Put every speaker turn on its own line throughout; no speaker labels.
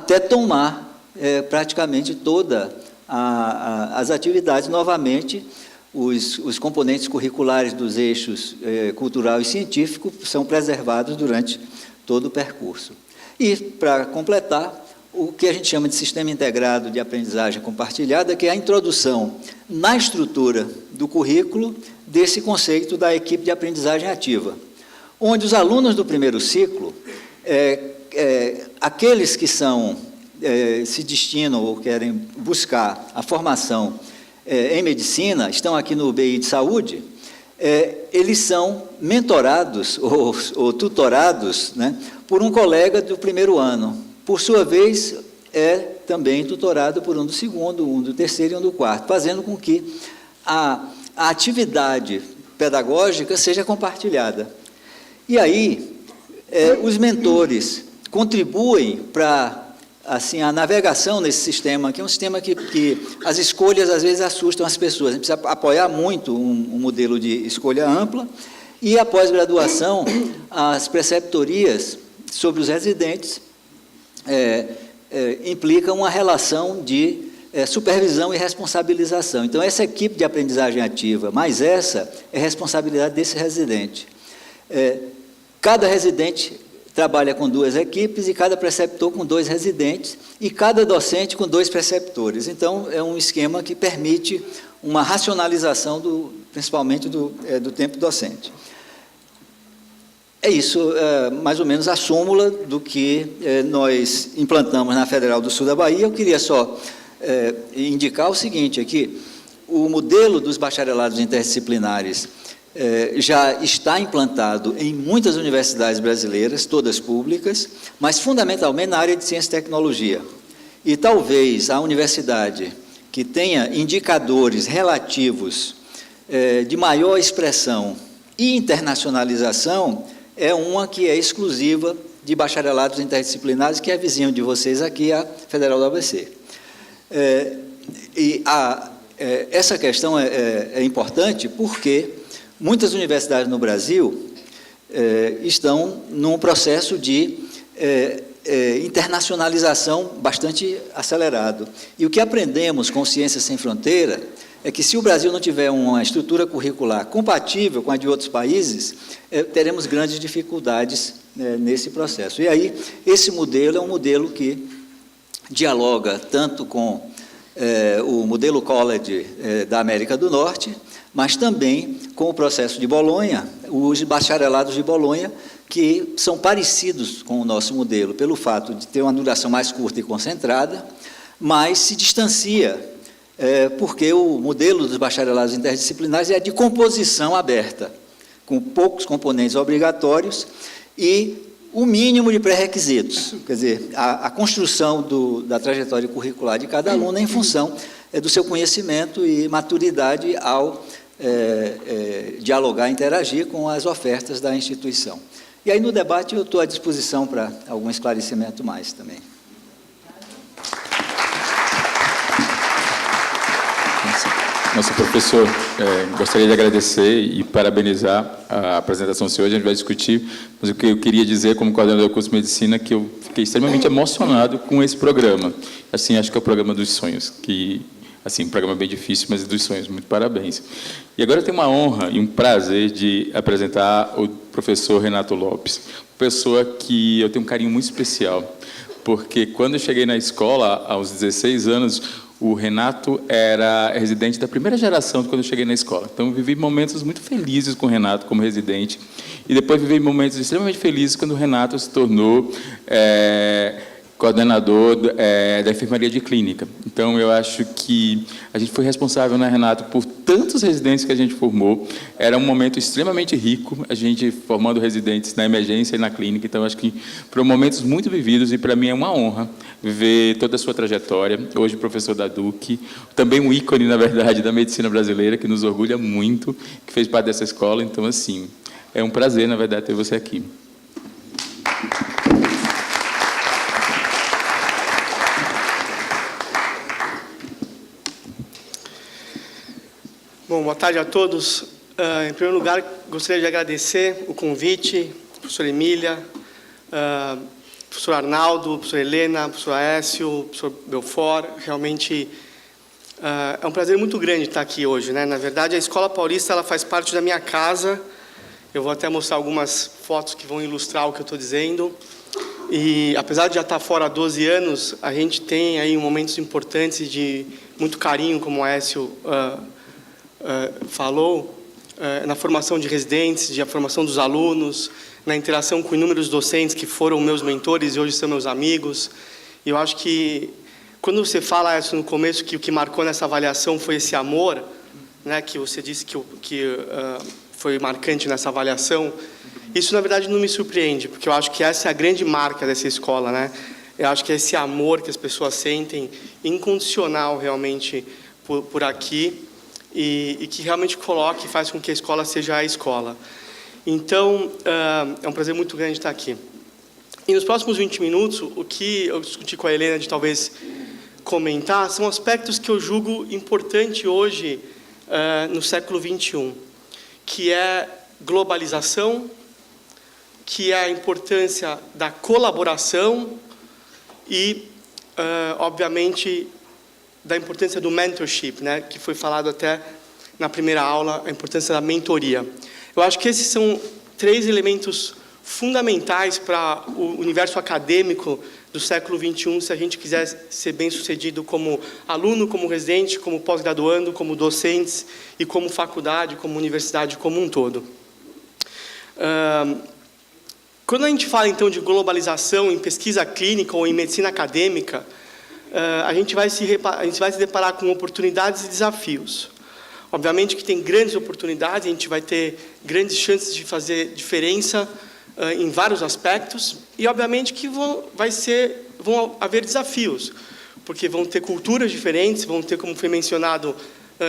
até tomar praticamente todas as atividades novamente. Os componentes curriculares dos eixos cultural e científico são preservados durante todo o percurso. E, para completar, o que a gente chama de Sistema Integrado de Aprendizagem Compartilhada, que é a introdução na estrutura do currículo desse conceito da equipe de aprendizagem ativa, onde os alunos do primeiro ciclo, aqueles que se destinam ou querem buscar a formação em medicina, estão aqui no BI de Saúde, eles são mentorados ou tutorados, né, por um colega do primeiro ano. Por sua vez, é também tutorado por um do segundo, um do terceiro e um do quarto, fazendo com que a atividade pedagógica seja compartilhada. E aí, os mentores contribuem para assim, a navegação nesse sistema, que é um sistema que as escolhas, às vezes, assustam as pessoas. A gente precisa apoiar muito um modelo de escolha ampla, e, a pós-graduação, as preceptorias sobre os residentes implicam uma relação de supervisão e responsabilização. Então, essa equipe de aprendizagem ativa, mais essa, é responsabilidade desse residente. Cada residente trabalha com 2 equipes, e cada preceptor com 2 residentes, e cada docente com 2 preceptores. Então, é um esquema que permite uma racionalização, principalmente do tempo docente. É isso, mais ou menos, a súmula do que nós implantamos na Federal do Sul da Bahia. Eu queria só indicar o seguinte aqui: o modelo dos bacharelados interdisciplinares já está implantado em muitas universidades brasileiras, todas públicas, mas fundamentalmente na área de ciência e tecnologia. E talvez a universidade que tenha indicadores relativos de maior expressão e internacionalização é uma que é exclusiva de bacharelados interdisciplinares, que é vizinho de vocês aqui, a Federal do ABC. Essa questão é importante porque muitas universidades no Brasil estão num processo de internacionalização bastante acelerado. E o que aprendemos com Ciências Sem Fronteira é que, se o Brasil não tiver uma estrutura curricular compatível com a de outros países, teremos grandes dificuldades nesse processo. E aí, esse modelo é um modelo que dialoga tanto com o modelo College da América do Norte, mas também com o processo de Bolonha, os bacharelados de Bolonha, que são parecidos com o nosso modelo, pelo fato de ter uma duração mais curta e concentrada, mas se distancia, porque o modelo dos bacharelados interdisciplinares é de composição aberta, com poucos componentes obrigatórios e o mínimo de pré-requisitos. Quer dizer, a construção da trajetória curricular de cada aluno é em função do seu conhecimento e maturidade ao dialogar, interagir com as ofertas da instituição. E aí, no debate, eu estou à disposição para algum esclarecimento mais também.
Nossa, professor, gostaria de agradecer e parabenizar a apresentação do senhor. A gente vai discutir, mas o que eu queria dizer, como coordenador do curso de medicina, que eu fiquei extremamente emocionado com esse programa. Assim, acho que é o programa dos sonhos, assim, um programa bem difícil, mas dos sonhos. Muito parabéns. E agora eu tenho uma honra e um prazer de apresentar o professor Renato Lopes, pessoa que eu tenho um carinho muito especial, porque quando eu cheguei na escola, aos 16 anos, o Renato era residente da primeira geração quando eu cheguei na escola. Então, eu vivi momentos muito felizes com o Renato como residente, e depois vivi momentos extremamente felizes quando o Renato se tornou coordenador da enfermaria de clínica. Então, eu acho que a gente foi responsável, né, Renato, por tantos residentes que a gente formou. Era um momento extremamente rico, a gente formando residentes na emergência e na clínica. Então, acho que foram momentos muito vividos, e para mim é uma honra ver toda a sua trajetória. Hoje, professor da DUC, também um ícone, na verdade, da medicina brasileira, que nos orgulha muito, que fez parte dessa escola. Então, assim, é um prazer, na verdade, ter você aqui.
Bom, boa tarde a todos. Em primeiro lugar, gostaria de agradecer o convite, professora Emília, professor Arnaldo, professor Helena, professor Aécio, professor Belfort. Realmente é um prazer muito grande estar aqui hoje, né? Na verdade, a Escola Paulista ela faz parte da minha casa. Eu vou até mostrar algumas fotos que vão ilustrar o que eu estou dizendo. E, apesar de já estar fora há 12 anos, a gente tem aí momentos importantes de muito carinho, como o Aécio falou, na formação de residentes, na formação dos alunos, na interação com inúmeros docentes que foram meus mentores e hoje são meus amigos. E eu acho que, quando você fala, Aécio, no começo, que o que marcou nessa avaliação foi esse amor, né, que você disse que foi marcante nessa avaliação, isso, na verdade, não me surpreende, porque eu acho que essa é a grande marca dessa escola, né? Eu acho que é esse amor que as pessoas sentem, incondicional, realmente, por aqui, e que realmente coloca e faz com que a escola seja a escola. Então, é um prazer muito grande estar aqui. E nos próximos 20 minutos, o que eu discuti com a Helena de talvez comentar são aspectos que eu julgo importante hoje, no século XXI, que é globalização, que é a importância da colaboração e, obviamente, da importância do mentorship, né, que foi falado até na primeira aula, a importância da mentoria. Eu acho que esses são 3 elementos fundamentais para o universo acadêmico do século XXI, se a gente quiser ser bem-sucedido como aluno, como residente, como pós-graduando, como docentes e como faculdade, como universidade como um todo. Quando a gente fala, então, de globalização em pesquisa clínica ou em medicina acadêmica, a gente vai se deparar com oportunidades e desafios. Obviamente que tem grandes oportunidades, a gente vai ter grandes chances de fazer diferença em vários aspectos, e, obviamente, que vão haver desafios, porque vão ter culturas diferentes, vão ter, como foi mencionado,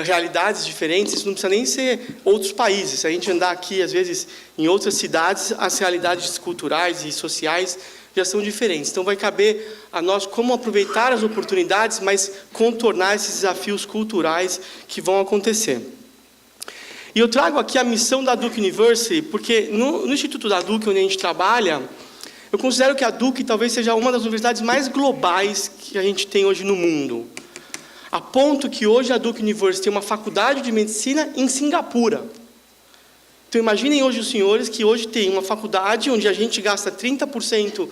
realidades diferentes. Isso não precisa nem ser outros países. Se a gente andar aqui, às vezes, em outras cidades, as realidades culturais e sociais já são diferentes. Então, vai caber a nós como aproveitar as oportunidades, mas contornar esses desafios culturais que vão acontecer. E eu trago aqui a missão da Duke University, porque no Instituto da Duke, onde a gente trabalha, eu considero que a Duke talvez seja uma das universidades mais globais que a gente tem hoje no mundo. A ponto que hoje a Duke University tem uma faculdade de medicina em Singapura. Então, imaginem hoje os senhores que hoje tem uma faculdade onde a gente gasta 30%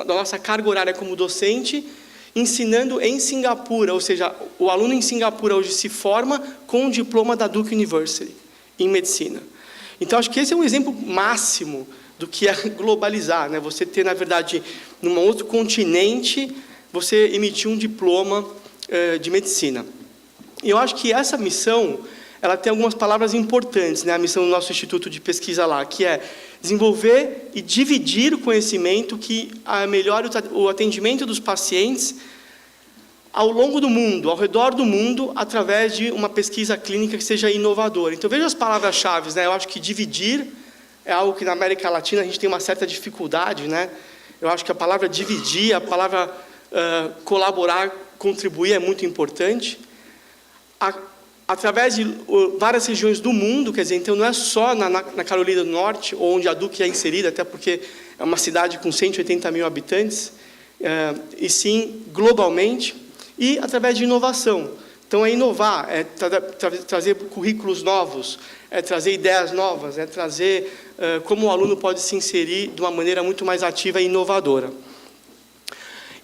da nossa carga horária como docente, ensinando em Singapura, ou seja, o aluno em Singapura hoje se forma com o diploma da Duke University, em medicina. Então, acho que esse é um exemplo máximo do que é globalizar, né? Você ter, na verdade, num outro continente, você emitir um diploma de medicina. E eu acho que essa missão, ela tem algumas palavras importantes, né? A missão do nosso instituto de pesquisa lá, que é desenvolver e dividir o conhecimento que melhore o atendimento dos pacientes ao longo do mundo, ao redor do mundo, através de uma pesquisa clínica que seja inovadora. Então, veja as palavras-chave, né? Eu acho que dividir é algo que na América Latina a gente tem uma certa dificuldade, né? Eu acho que a palavra dividir, a palavra colaborar, contribuir é muito importante. Através de várias regiões do mundo, quer dizer, então não é só na Carolina do Norte, onde a Duke é inserida, até porque é uma cidade com 180 mil habitantes, e sim globalmente, e através de inovação. Então, é inovar, é trazer currículos novos, é trazer ideias novas, é trazer como o aluno pode se inserir de uma maneira muito mais ativa e inovadora.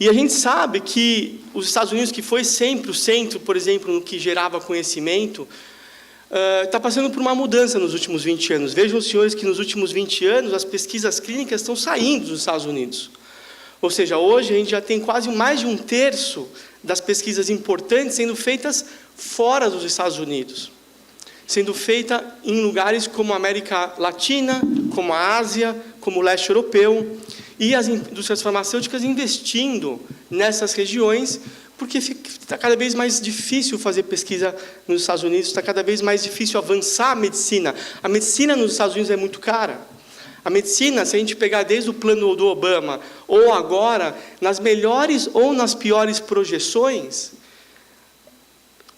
E a gente sabe que os Estados Unidos, que foi sempre o centro, por exemplo, no que gerava conhecimento, está passando por uma mudança nos últimos 20 anos. Vejam, senhores, que nos últimos 20 anos as pesquisas clínicas estão saindo dos Estados Unidos. Ou seja, hoje a gente já tem quase mais de 1/3 das pesquisas importantes sendo feitas fora dos Estados Unidos. Sendo feita em lugares como a América Latina, como a Ásia, como o leste europeu, e as indústrias farmacêuticas investindo nessas regiões, porque está cada vez mais difícil fazer pesquisa nos Estados Unidos, está cada vez mais difícil avançar a medicina. A medicina nos Estados Unidos é muito cara. A medicina, se a gente pegar desde o plano do Obama, ou agora, nas melhores ou nas piores projeções,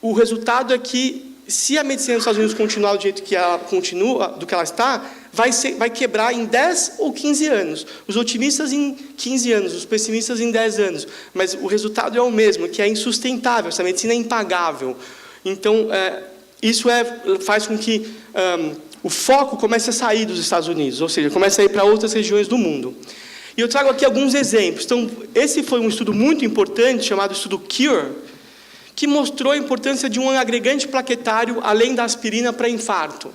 o resultado é que, se a medicina nos Estados Unidos continuar do jeito que ela continua, do que ela está, vai quebrar em 10 ou 15 anos. Os otimistas em 15 anos, os pessimistas em 10 anos. Mas o resultado é o mesmo, que é insustentável, essa medicina é impagável. Então, isso faz com que o foco comece a sair dos Estados Unidos, ou seja, comece a ir para outras regiões do mundo. E eu trago aqui alguns exemplos. Então, esse foi um estudo muito importante, chamado estudo CURE, que mostrou a importância de um agregante plaquetário além da aspirina para infarto.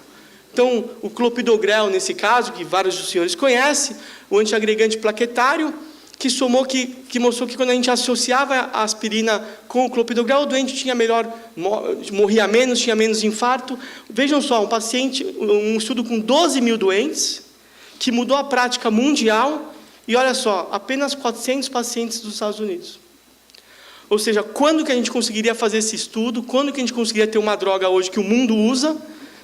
Então, o clopidogrel, nesse caso, que vários dos senhores conhecem, o antiagregante plaquetário, que mostrou que quando a gente associava a aspirina com o clopidogrel, o doente morria menos, tinha menos infarto. Vejam só, um estudo com 12 mil doentes, que mudou a prática mundial, e olha só, apenas 400 pacientes dos Estados Unidos. Ou seja, quando que a gente conseguiria fazer esse estudo, quando que a gente conseguiria ter uma droga hoje que o mundo usa,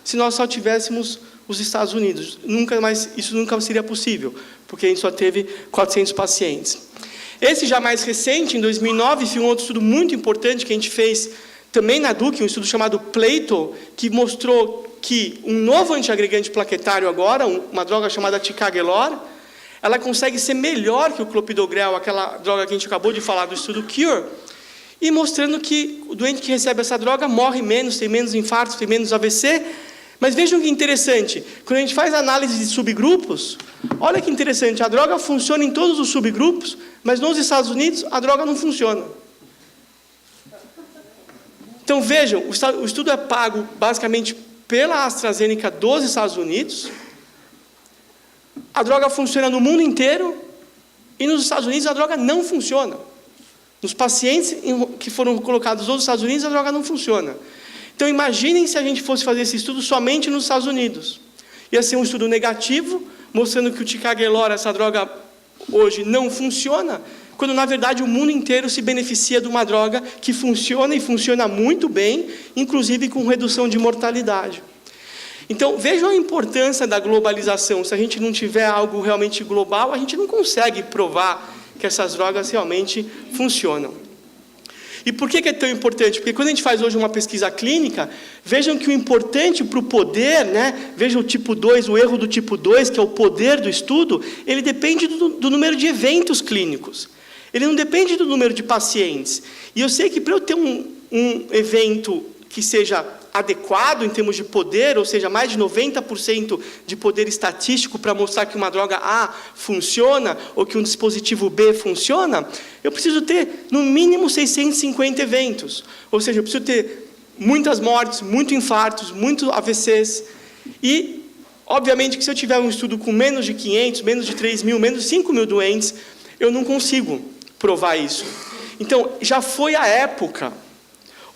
se nós só tivéssemos os Estados Unidos? Isso nunca seria possível, porque a gente só teve 400 pacientes. Esse já mais recente, em 2009, foi um outro estudo muito importante que a gente fez também na Duke, um estudo chamado Plato, que mostrou que um novo antiagregante plaquetário agora, uma droga chamada ticagrelor, ela consegue ser melhor que o clopidogrel, aquela droga que a gente acabou de falar do estudo CURE, e mostrando que o doente que recebe essa droga morre menos, tem menos infarto, tem menos AVC. Mas vejam que interessante, quando a gente faz análise de subgrupos, olha que interessante, a droga funciona em todos os subgrupos, mas nos Estados Unidos a droga não funciona. Então vejam, o estudo é pago basicamente pela AstraZeneca dos Estados Unidos, a droga funciona no mundo inteiro, e nos Estados Unidos a droga não funciona. Nos pacientes que foram colocados nos Estados Unidos, a droga não funciona. Então, imaginem se a gente fosse fazer esse estudo somente nos Estados Unidos. Ia ser um estudo negativo, mostrando que o ticagrelor, essa droga, hoje não funciona, quando, na verdade, o mundo inteiro se beneficia de uma droga que funciona e funciona muito bem, inclusive com redução de mortalidade. Então, vejam a importância da globalização. Se a gente não tiver algo realmente global, a gente não consegue provar que essas drogas realmente funcionam. E por que é tão importante? Porque quando a gente faz hoje uma pesquisa clínica, vejam que o importante para o poder, vejam o tipo 2, o erro do tipo 2, que é o poder do estudo, ele depende do número de eventos clínicos. Ele não depende do número de pacientes. E eu sei que para eu ter um evento que seja adequado em termos de poder, ou seja, mais de 90% de poder estatístico para mostrar que uma droga A funciona ou que um dispositivo B funciona, eu preciso ter, no mínimo, 650 eventos. Ou seja, eu preciso ter muitas mortes, muitos infartos, muitos AVCs. E, obviamente, que se eu tiver um estudo com menos de 500, menos de 3 mil, menos de 5 mil doentes, eu não consigo provar isso. Então, já foi a época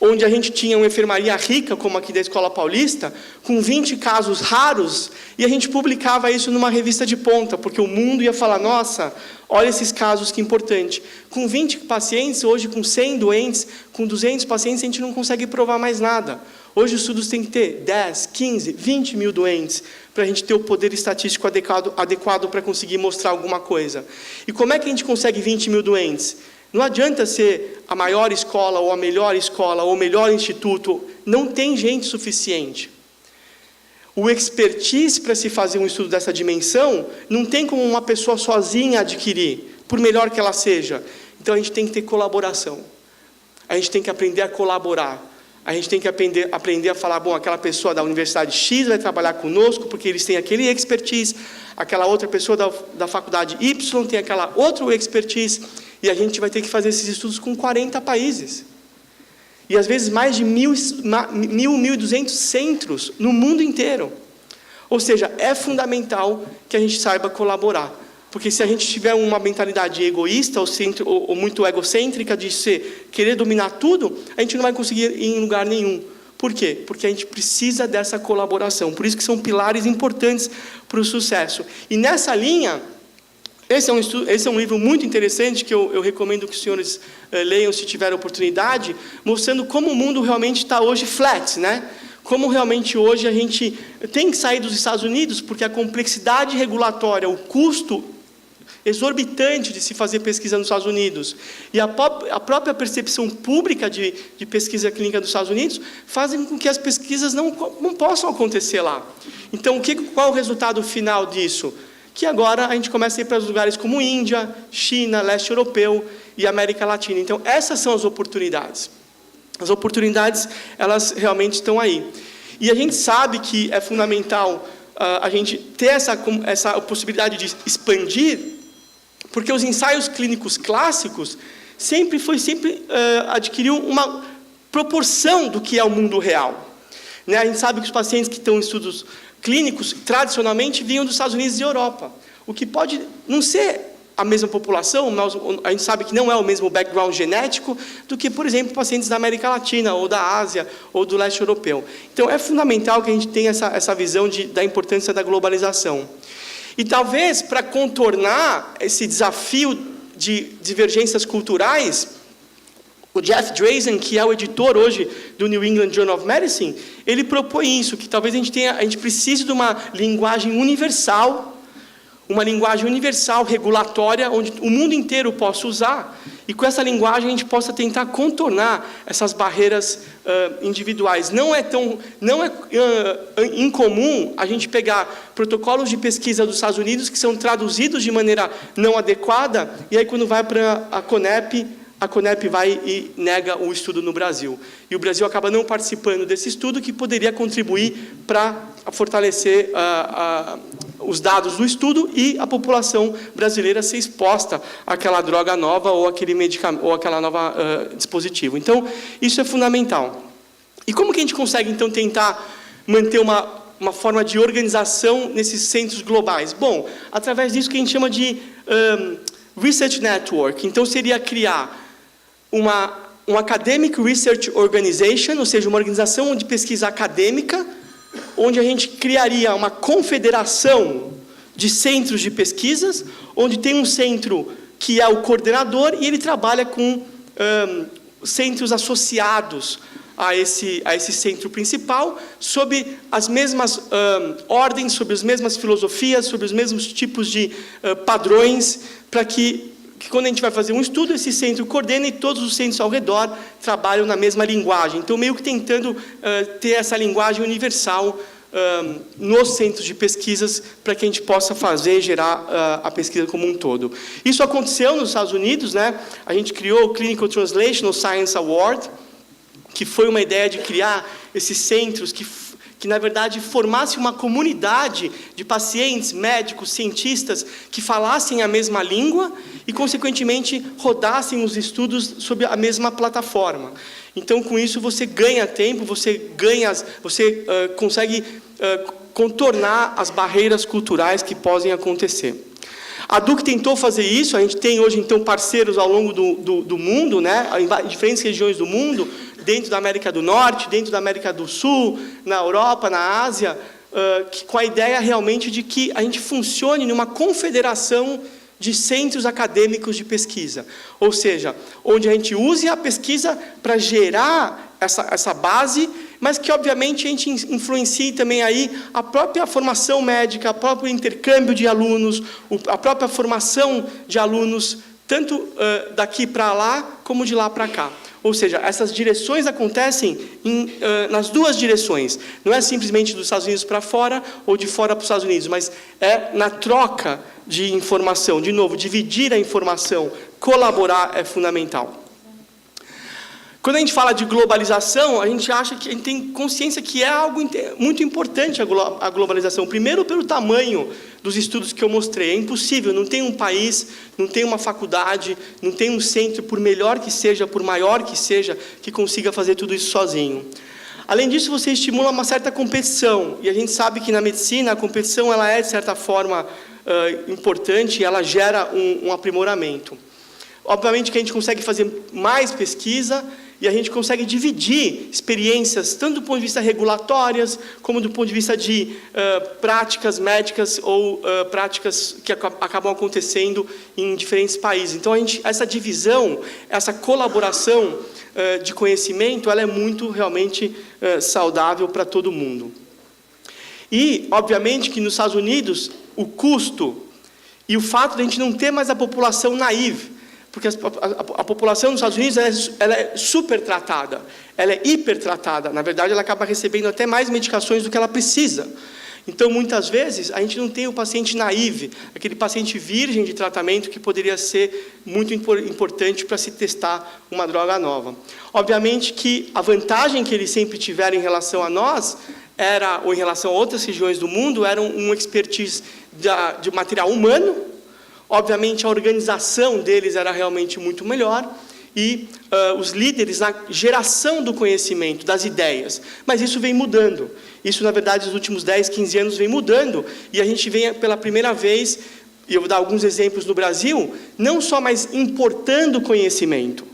onde a gente tinha uma enfermaria rica, como aqui da Escola Paulista, com 20 casos raros, e a gente publicava isso numa revista de ponta, porque o mundo ia falar, nossa, olha esses casos, que importante. Com 20 pacientes, hoje com 100 doentes, com 200 pacientes, a gente não consegue provar mais nada. Hoje os estudos têm que ter 10, 15, 20 mil doentes, para a gente ter o poder estatístico adequado para conseguir mostrar alguma coisa. E como é que a gente consegue 20 mil doentes? Não adianta ser a maior escola, ou a melhor escola, ou o melhor instituto. Não tem gente suficiente. O expertise para se fazer um estudo dessa dimensão, não tem como uma pessoa sozinha adquirir, por melhor que ela seja. Então, a gente tem que ter colaboração. A gente tem que aprender a colaborar. A gente tem que aprender a falar, bom, aquela pessoa da Universidade X vai trabalhar conosco, porque eles têm aquele expertise, aquela outra pessoa da Faculdade Y tem aquela outra expertise, e a gente vai ter que fazer esses estudos com 40 países. E, às vezes, mais de 1.200 centros no mundo inteiro. Ou seja, é fundamental que a gente saiba colaborar. Porque se a gente tiver uma mentalidade egoísta ou muito egocêntrica de querer dominar tudo, a gente não vai conseguir ir em lugar nenhum. Por quê? Porque a gente precisa dessa colaboração. Por isso que são pilares importantes para o sucesso. E nessa linha, esse é um livro muito interessante que eu recomendo que os senhores leiam se tiverem oportunidade, mostrando como o mundo realmente está hoje flat, Como realmente hoje a gente tem que sair dos Estados Unidos, porque a complexidade regulatória, o custo exorbitante de se fazer pesquisa nos Estados Unidos, e a própria percepção pública de pesquisa clínica dos Estados Unidos fazem com que as pesquisas não possam acontecer lá. Então, qual é o resultado final disso? Que agora a gente começa a ir para os lugares como Índia, China, leste europeu e América Latina. Então, essas são as oportunidades. As oportunidades, elas realmente estão aí. E a gente sabe que é fundamental a gente ter essa possibilidade de expandir, porque os ensaios clínicos clássicos sempre adquiriu uma proporção do que é o mundo real. Né? A gente sabe que os pacientes que estão em estudos clínicos, tradicionalmente, vinham dos Estados Unidos e Europa, o que pode não ser a mesma população, a gente sabe que não é o mesmo background genético do que, por exemplo, pacientes da América Latina, ou da Ásia, ou do leste europeu. Então, é fundamental que a gente tenha essa visão da importância da globalização. E talvez, para contornar esse desafio de divergências culturais, o Jeff Drazen, que é o editor hoje do New England Journal of Medicine, ele propõe isso, que talvez a gente precise de uma linguagem universal, regulatória, onde o mundo inteiro possa usar, e com essa linguagem a gente possa tentar contornar essas barreiras individuais. Não é incomum a gente pegar protocolos de pesquisa dos Estados Unidos que são traduzidos de maneira não adequada, e aí quando vai para a CONEP vai e nega o estudo no Brasil. E o Brasil acaba não participando desse estudo, que poderia contribuir para fortalecer os dados do estudo e a população brasileira ser exposta àquela droga nova ou aquele medicamento ou aquela nova dispositivo. Então, isso é fundamental. E como que a gente consegue, então, tentar manter uma forma de organização nesses centros globais? Bom, através disso que a gente chama de Research Network. Então, seria criar um Academic Research Organization, ou seja, uma organização de pesquisa acadêmica, onde a gente criaria uma confederação de centros de pesquisas, onde tem um centro que é o coordenador e ele trabalha com centros associados a esse centro principal, sob as mesmas ordens, sob as mesmas filosofias, sob os mesmos tipos de padrões, para que quando a gente vai fazer um estudo, esse centro coordena e todos os centros ao redor trabalham na mesma linguagem. Então, meio que tentando ter essa linguagem universal nos centros de pesquisas, para que a gente possa gerar a pesquisa como um todo. Isso aconteceu nos Estados Unidos, né? A gente criou o Clinical Translational Science Award, que foi uma ideia de criar esses centros que na verdade, formasse uma comunidade de pacientes, médicos, cientistas, que falassem a mesma língua e, consequentemente, rodassem os estudos sob a mesma plataforma. Então, com isso, você ganha tempo, você consegue contornar as barreiras culturais que podem acontecer. A Duke tentou fazer isso, a gente tem hoje, então, parceiros ao longo do mundo, né, em diferentes regiões do mundo, dentro da América do Norte, dentro da América do Sul, na Europa, na Ásia, com a ideia realmente de que a gente funcione numa confederação de centros acadêmicos de pesquisa. Ou seja, onde a gente use a pesquisa para gerar essa base, mas que, obviamente, a gente influencie também aí a própria formação médica, o próprio intercâmbio de alunos, a própria formação de alunos, tanto daqui para lá, como de lá para cá. Ou seja, essas direções acontecem nas duas direções. Não é simplesmente dos Estados Unidos para fora ou de fora para os Estados Unidos, mas é na troca de informação. De novo, dividir a informação, colaborar é fundamental. Quando a gente fala de globalização, a gente acha que a gente tem consciência que é algo muito importante a globalização. Primeiro, pelo tamanho dos estudos que eu mostrei. É impossível, não tem um país, não tem uma faculdade, não tem um centro, por melhor que seja, por maior que seja, que consiga fazer tudo isso sozinho. Além disso, você estimula uma certa competição. E a gente sabe que na medicina a competição ela é, de certa forma, importante e ela gera um aprimoramento. Obviamente que a gente consegue fazer mais pesquisa e a gente consegue dividir experiências, tanto do ponto de vista regulatórias, como do ponto de vista de práticas médicas ou práticas que acabam acontecendo em diferentes países. Então, essa divisão, essa colaboração de conhecimento, ela é muito, realmente, saudável para todo mundo. E, obviamente, que nos Estados Unidos, o custo e o fato de a gente não ter mais a população naive, porque a população nos Estados Unidos ela é super tratada, ela é hiper tratada, na verdade ela acaba recebendo até mais medicações do que ela precisa. Então, muitas vezes, a gente não tem o paciente naive, aquele paciente virgem de tratamento que poderia ser muito importante para se testar uma droga nova. Obviamente que a vantagem que eles sempre tiveram em relação a nós, ou em relação a outras regiões do mundo, era um expertise de material humano. Obviamente, a organização deles era realmente muito melhor, e os líderes na geração do conhecimento, das ideias. Mas isso vem mudando. Isso, na verdade, nos últimos 10, 15 anos vem mudando, e a gente vem pela primeira vez, e eu vou dar alguns exemplos no Brasil, não só mais importando conhecimento,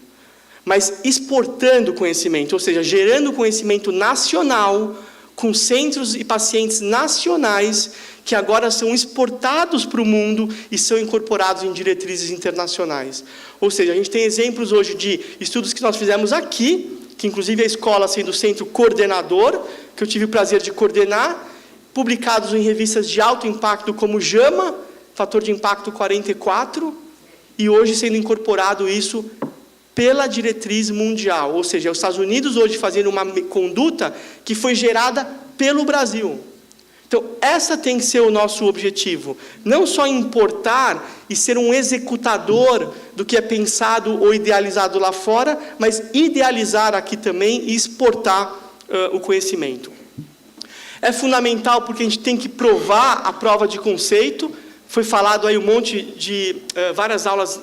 mas exportando conhecimento, ou seja, gerando conhecimento nacional, com centros e pacientes nacionais, que agora são exportados para o mundo e são incorporados em diretrizes internacionais. Ou seja, a gente tem exemplos hoje de estudos que nós fizemos aqui, que inclusive a escola sendo o centro coordenador, que eu tive o prazer de coordenar, publicados em revistas de alto impacto como JAMA, fator de impacto 44, e hoje sendo incorporado isso pela diretriz mundial, ou seja, os Estados Unidos hoje fazendo uma conduta que foi gerada pelo Brasil. Então, essa tem que ser o nosso objetivo, não só importar e ser um executador do que é pensado ou idealizado lá fora, mas idealizar aqui também e exportar o conhecimento. É fundamental porque a gente tem que provar a prova de conceito. Foi falado aí um monte de várias aulas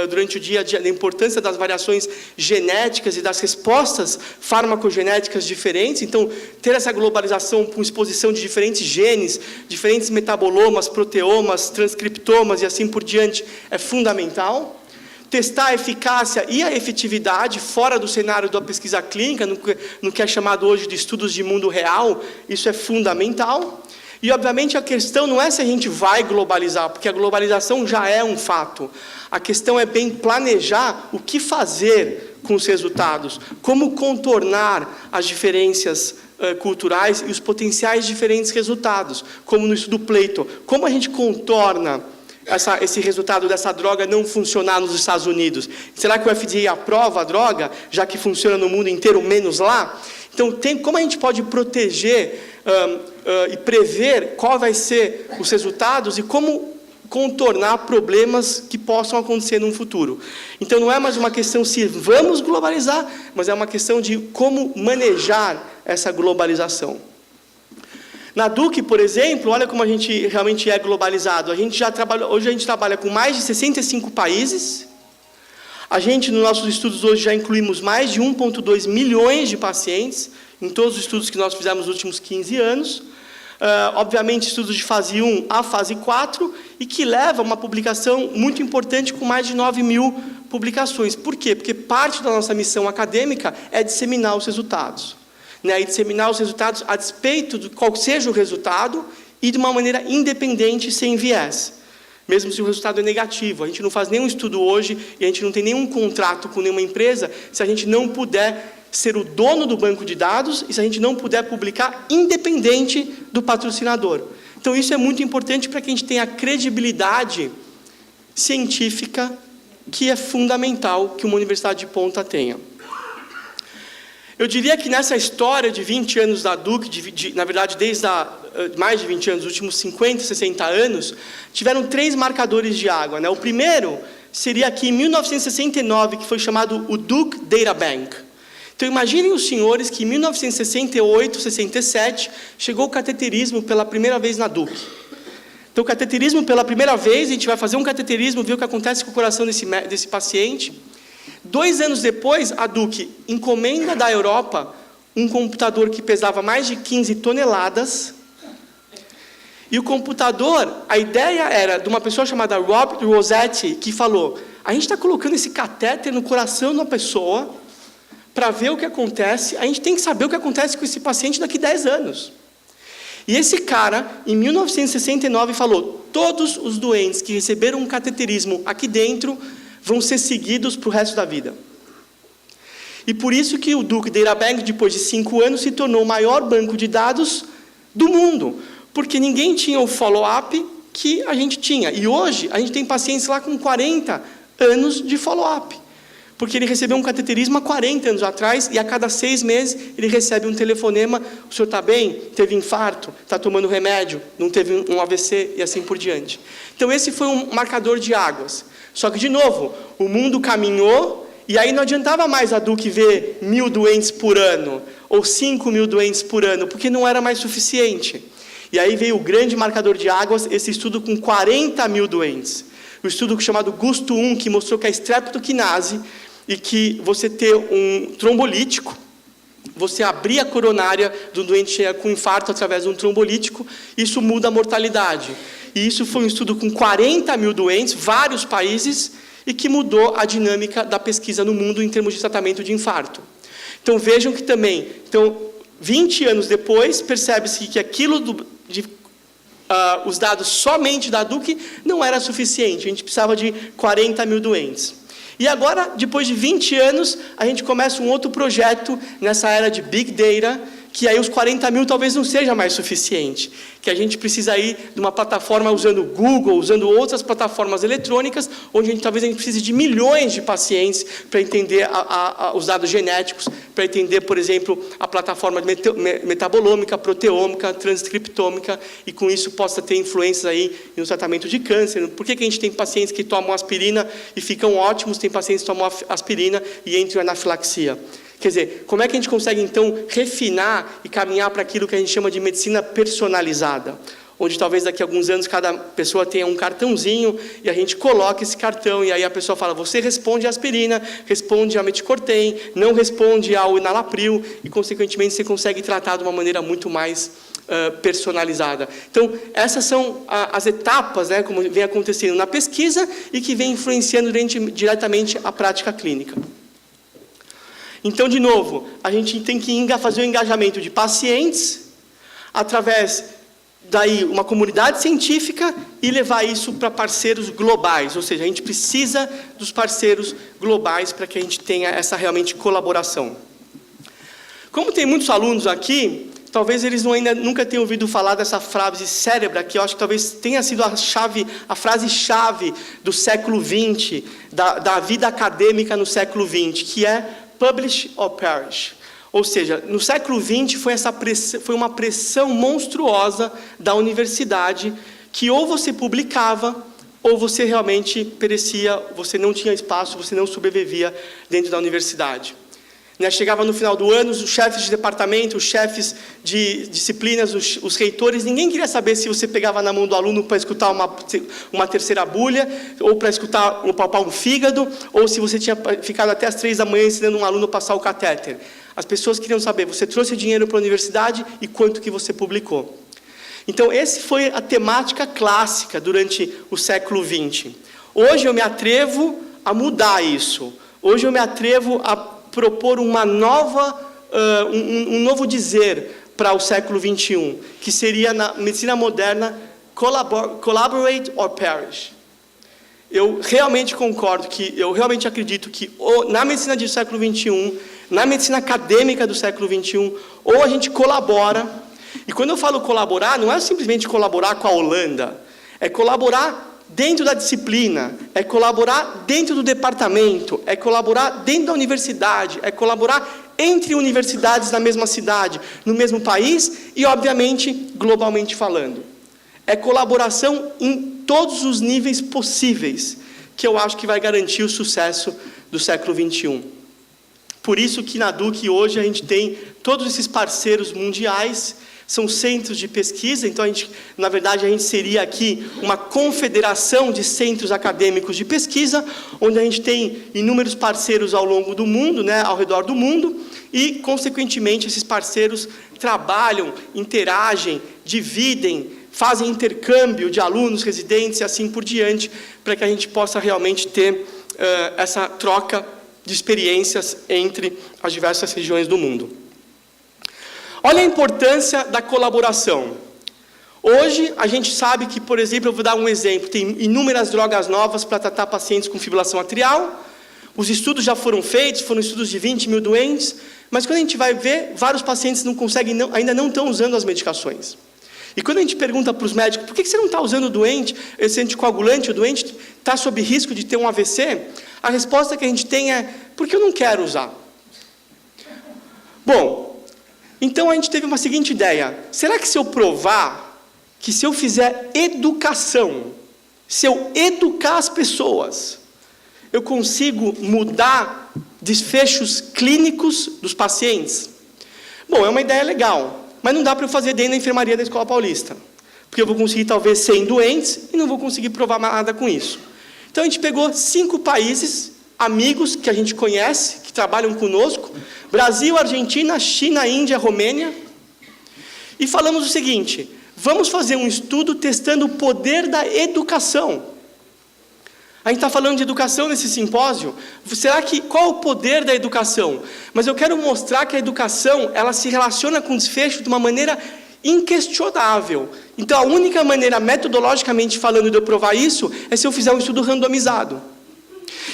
durante o dia da importância das variações genéticas e das respostas farmacogenéticas diferentes. Então, ter essa globalização com exposição de diferentes genes, diferentes metabolomas, proteomas, transcriptomas e assim por diante é fundamental. Testar a eficácia e a efetividade fora do cenário da pesquisa clínica, no que é chamado hoje de estudos de mundo real, isso é fundamental. E, obviamente, a questão não é se a gente vai globalizar, porque a globalização já é um fato. A questão é bem planejar o que fazer com os resultados, como contornar as diferenças culturais e os potenciais diferentes resultados, como no estudo Plato. Como a gente contorna esse resultado dessa droga não funcionar nos Estados Unidos? Será que o FDA aprova a droga, já que funciona no mundo inteiro, menos lá? Então, como a gente pode proteger e prever qual vai ser os resultados e como contornar problemas que possam acontecer no futuro. Então, não é mais uma questão se vamos globalizar, mas é uma questão de como manejar essa globalização. Na Duke, por exemplo, olha como a gente realmente é globalizado. Hoje a gente trabalha com mais de 65 países. A gente, nos nossos estudos hoje, já incluímos mais de 1,2 milhões de pacientes, em todos os estudos que nós fizemos nos últimos 15 anos. Obviamente, estudos de fase 1 a fase 4, e que leva a uma publicação muito importante com mais de 9 mil publicações. Por quê? Porque parte da nossa missão acadêmica é disseminar os resultados. E disseminar os resultados a despeito de qual seja o resultado e de uma maneira independente, sem viés. Mesmo se o resultado é negativo. A gente não faz nenhum estudo hoje e a gente não tem nenhum contrato com nenhuma empresa se a gente não puder ser o dono do banco de dados e se a gente não puder publicar independente do patrocinador. Então, isso é muito importante para que a gente tenha a credibilidade científica que é fundamental que uma universidade de ponta tenha. Eu diria que nessa história de 20 anos da Duke, na verdade, desde mais de 20 anos, os últimos 50, 60 anos, tiveram 3 marcadores de água. O primeiro seria aqui em 1969, que foi chamado o Duke Data Bank. Então, imaginem os senhores que em 1968, 67, chegou o cateterismo pela primeira vez na Duke. Então, o cateterismo pela primeira vez, a gente vai fazer um cateterismo, ver o que acontece com o coração desse paciente. 2 anos depois, a Duke encomenda da Europa um computador que pesava mais de 15 toneladas. E o computador, a ideia era de uma pessoa chamada Robert Rossetti, que falou: a gente está colocando esse catéter no coração de uma pessoa para ver o que acontece, a gente tem que saber o que acontece com esse paciente daqui a 10 anos. E esse cara, em 1969, falou: todos os doentes que receberam um cateterismo aqui dentro vão ser seguidos para o resto da vida. E por isso que o Duke Data Bank, depois de 5 anos, se tornou o maior banco de dados do mundo, porque ninguém tinha o follow-up que a gente tinha. E hoje, a gente tem pacientes lá com 40 anos de follow-up, porque ele recebeu um cateterismo há 40 anos atrás, e a cada 6 meses ele recebe um telefonema: o senhor está bem? Teve infarto? Está tomando remédio? Não teve um AVC? E assim por diante. Então esse foi um marcador de águas. Só que, de novo, o mundo caminhou, e aí não adiantava mais a Duke ver 1.000 doentes por ano, ou 5.000 doentes por ano, porque não era mais suficiente. E aí veio o grande marcador de águas, esse estudo com 40.000 doentes. O estudo chamado GUSTO-1, que mostrou que a streptokinase, e que você ter um trombolítico, você abrir a coronária do doente com infarto através de um trombolítico, isso muda a mortalidade. E isso foi um estudo com 40.000 doentes, vários países, e que mudou a dinâmica da pesquisa no mundo em termos de tratamento de infarto. Então vejam que também, 20 anos depois, percebe-se que aquilo os dados somente da Duke não era suficiente, a gente precisava de 40.000 doentes. E agora, depois de 20 anos, a gente começa um outro projeto nessa era de Big Data, que aí os 40.000 talvez não seja mais suficiente, que a gente precisa aí de uma plataforma usando o Google, usando outras plataformas eletrônicas, onde talvez a gente precise de milhões de pacientes para entender os dados genéticos, para entender, por exemplo, a plataforma metabolômica, proteômica, transcriptômica, e com isso possa ter influências aí no tratamento de câncer. Por que a gente tem pacientes que tomam aspirina e ficam ótimos, tem pacientes que tomam aspirina e entram em anafilaxia? Quer dizer, como é que a gente consegue, então, refinar e caminhar para aquilo que a gente chama de medicina personalizada? Onde talvez daqui a alguns anos cada pessoa tenha um cartãozinho e a gente coloca esse cartão e aí a pessoa fala: você responde à aspirina, responde a meticortem, não responde ao enalapril, e consequentemente você consegue tratar de uma maneira muito mais personalizada. Então, essas são as etapas, né, como vem acontecendo na pesquisa e que vem influenciando diretamente a prática clínica. Então, de novo, a gente tem que fazer o engajamento de pacientes, através daí uma comunidade científica, e levar isso para parceiros globais, ou seja, a gente precisa dos parceiros globais para que a gente tenha essa realmente colaboração. Como tem muitos alunos aqui, talvez eles ainda nunca tenham ouvido falar dessa frase cérebra, que eu acho que talvez tenha sido a frase-chave do século XX, da vida acadêmica no século XX, que é publish or perish. Ou seja, no século XX foi uma pressão monstruosa da universidade, que ou você publicava, ou você realmente perecia, você não tinha espaço, você não sobrevivia dentro da universidade. Chegava no final do ano, os chefes de departamento, os chefes de disciplinas, os reitores, ninguém queria saber se você pegava na mão do aluno para escutar uma terceira bulha, ou para escutar palpar um fígado, ou se você tinha ficado até as 3 da manhã ensinando um aluno a passar o catéter. As pessoas queriam saber: você trouxe dinheiro para a universidade e quanto que você publicou. Então, essa foi a temática clássica durante o século XX. Hoje eu me atrevo a mudar isso. Hoje eu me atrevo a propor um novo dizer para o século XXI, que seria, na medicina moderna, collaborate or perish. Eu realmente concordo, eu realmente acredito que na medicina do século XXI, na medicina acadêmica do século XXI, ou a gente colabora, e quando eu falo colaborar, não é simplesmente colaborar com a Holanda, é colaborar dentro da disciplina, é colaborar dentro do departamento, é colaborar dentro da universidade, é colaborar entre universidades na mesma cidade, no mesmo país e, obviamente, globalmente falando. É colaboração em todos os níveis possíveis, que eu acho que vai garantir o sucesso do século XXI. Por isso que na Duke hoje a gente tem todos esses parceiros mundiais. São centros de pesquisa, então na verdade a gente seria aqui uma confederação de centros acadêmicos de pesquisa, onde a gente tem inúmeros parceiros ao longo do mundo, ao redor do mundo, e consequentemente esses parceiros trabalham, interagem, dividem, fazem intercâmbio de alunos, residentes e assim por diante, para que a gente possa realmente ter essa troca de experiências entre as diversas regiões do mundo. Olha a importância da colaboração. Hoje, a gente sabe que, por exemplo, eu vou dar um exemplo, tem inúmeras drogas novas para tratar pacientes com fibrilação atrial, os estudos já foram feitos, foram estudos de 20.000 doentes, mas quando a gente vai ver, vários pacientes não conseguem, ainda não estão usando as medicações. E quando a gente pergunta para os médicos, por que você não está usando o doente, esse anticoagulante, o doente está sob risco de ter um AVC? A resposta que a gente tem é, porque eu não quero usar. Bom, então a gente teve uma seguinte ideia, será que se eu provar que se eu fizer educação, se eu educar as pessoas, eu consigo mudar desfechos clínicos dos pacientes? Bom, é uma ideia legal, mas não dá para eu fazer dentro da enfermaria da Escola Paulista, porque eu vou conseguir talvez 100 doentes e não vou conseguir provar nada com isso. Então a gente pegou 5 países, amigos que a gente conhece, que trabalham conosco, Brasil, Argentina, China, Índia, Romênia, e falamos o seguinte, vamos fazer um estudo testando o poder da educação. A gente está falando de educação nesse simpósio, qual é o poder da educação? Mas eu quero mostrar que a educação, ela se relaciona com o desfecho de uma maneira inquestionável. Então, a única maneira, metodologicamente falando, de eu provar isso, é se eu fizer um estudo randomizado.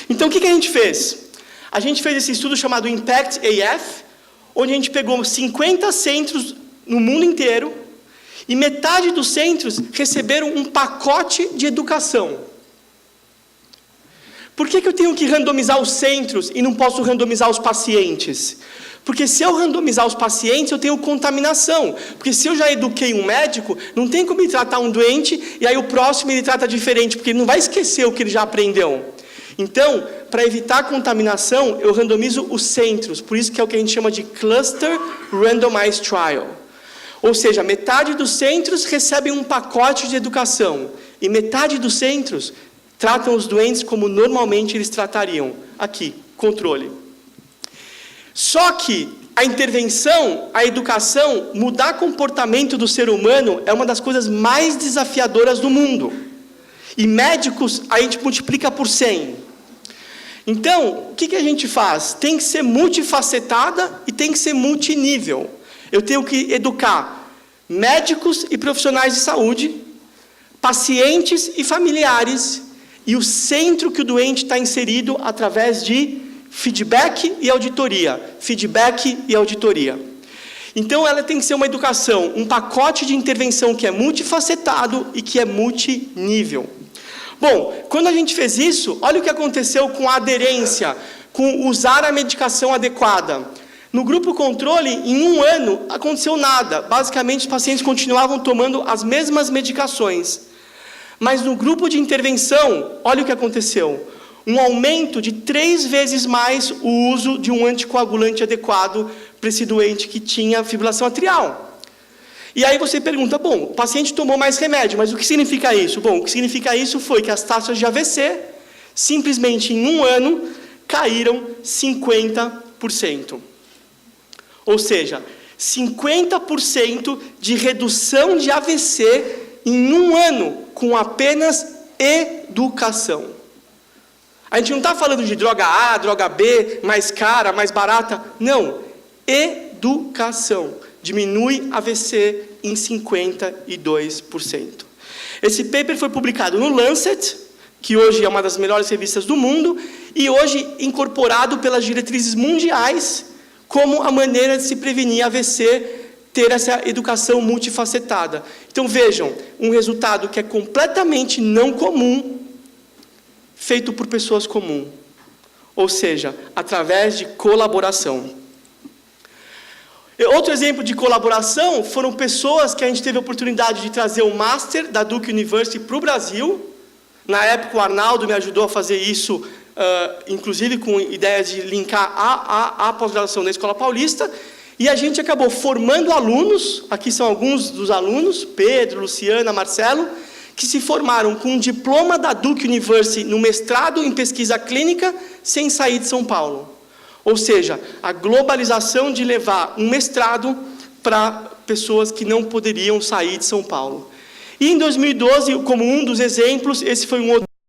Então, o que a gente fez? A gente fez esse estudo chamado Impact AF, onde a gente pegou 50 centros no mundo inteiro, e metade dos centros receberam um pacote de educação. Por que eu tenho que randomizar os centros e não posso randomizar os pacientes? Porque se eu randomizar os pacientes, eu tenho contaminação. Porque se eu já eduquei um médico, não tem como ele tratar um doente, e aí o próximo ele trata diferente, porque ele não vai esquecer o que ele já aprendeu. Então, para evitar a contaminação, eu randomizo os centros. Por isso que é o que a gente chama de Cluster Randomized Trial. Ou seja, metade dos centros recebem um pacote de educação. E metade dos centros tratam os doentes como normalmente eles tratariam. Aqui, controle. Só que a intervenção, a educação, mudar comportamento do ser humano é uma das coisas mais desafiadoras do mundo. E médicos, a gente multiplica por 100. Então, o que a gente faz? Tem que ser multifacetada e tem que ser multinível. Eu tenho que educar médicos e profissionais de saúde, pacientes e familiares, e o centro que o doente está inserido através de feedback e auditoria. Feedback e auditoria. Então, ela tem que ser uma educação, um pacote de intervenção que é multifacetado e que é multinível. Bom, quando a gente fez isso, olha o que aconteceu com a aderência, com usar a medicação adequada. No grupo controle, em 1 ano, aconteceu nada. Basicamente, os pacientes continuavam tomando as mesmas medicações. Mas no grupo de intervenção, olha o que aconteceu. Um aumento de 3 vezes mais o uso de um anticoagulante adequado para esse doente que tinha fibrilação atrial. E aí você pergunta, bom, o paciente tomou mais remédio, mas o que significa isso? Bom, o que significa isso foi que as taxas de AVC, simplesmente em 1 ano, caíram 50%. Ou seja, 50% de redução de AVC em 1 ano, com apenas educação. A gente não está falando de droga A, droga B, mais cara, mais barata. Não, educação. Diminui AVC em 52%. Esse paper foi publicado no Lancet, que hoje é uma das melhores revistas do mundo, e hoje incorporado pelas diretrizes mundiais como a maneira de se prevenir AVC, ter essa educação multifacetada. Então vejam, um resultado que é completamente não comum, feito por pessoas comuns. Ou seja, através de colaboração. Outro exemplo de colaboração foram pessoas que a gente teve a oportunidade de trazer o Master da Duke University para o Brasil. Na época, o Arnaldo me ajudou a fazer isso, inclusive com ideia de linkar a pós-graduação da Escola Paulista. E a gente acabou formando alunos, aqui são alguns dos alunos, Pedro, Luciana, Marcelo, que se formaram com um diploma da Duke University no mestrado em pesquisa clínica, sem sair de São Paulo. Ou seja, a globalização de levar um mestrado para pessoas que não poderiam sair de São Paulo. E em 2012, como um dos exemplos, esse foi um outro